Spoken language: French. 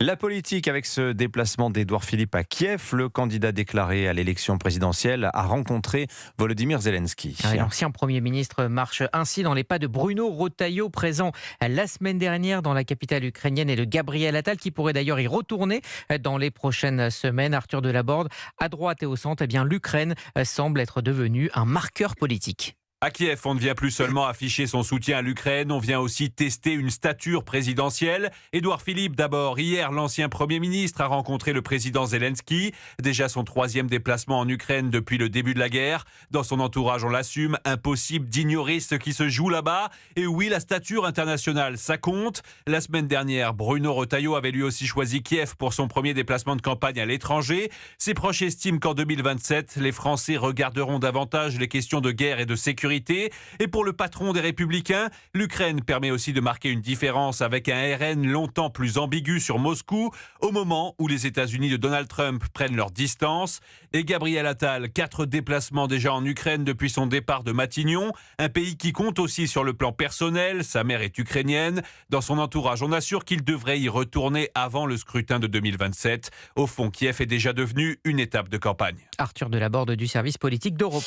La politique avec ce déplacement d'Édouard Philippe à Kiev, le candidat déclaré à l'élection présidentielle a rencontré Volodymyr Zelensky. L'ancien Premier ministre marche ainsi dans les pas de Bruno Retailleau, présent la semaine dernière dans la capitale ukrainienne, et de Gabriel Attal, qui pourrait d'ailleurs y retourner dans les prochaines semaines. Arthur Delaborde, à droite et au centre, l'Ukraine semble être devenue un marqueur politique. À Kiev, on ne vient plus seulement afficher son soutien à l'Ukraine, on vient aussi tester une stature présidentielle. Édouard Philippe d'abord. Hier, l'ancien Premier ministre a rencontré le président Zelensky. Déjà son 3e déplacement en Ukraine depuis le début de la guerre. Dans son entourage, on l'assume, impossible d'ignorer ce qui se joue là-bas. Et oui, la stature internationale, ça compte. La semaine dernière, Bruno Retailleau avait lui aussi choisi Kiev pour son premier déplacement de campagne à l'étranger. Ses proches estiment qu'en 2027, les Français regarderont davantage les questions de guerre et de sécurité. Et pour le patron des Républicains, l'Ukraine permet aussi de marquer une différence avec un RN longtemps plus ambigu sur Moscou, au moment où les États-Unis de Donald Trump prennent leur distance. Et Gabriel Attal, 4 déplacements déjà en Ukraine depuis son départ de Matignon, un pays qui compte aussi sur le plan personnel. Sa mère est ukrainienne. Dans son entourage, on assure qu'il devrait y retourner avant le scrutin de 2027. Au fond, Kiev est déjà devenu une étape de campagne. Arthur Delaborde du service politique d'Europe 1.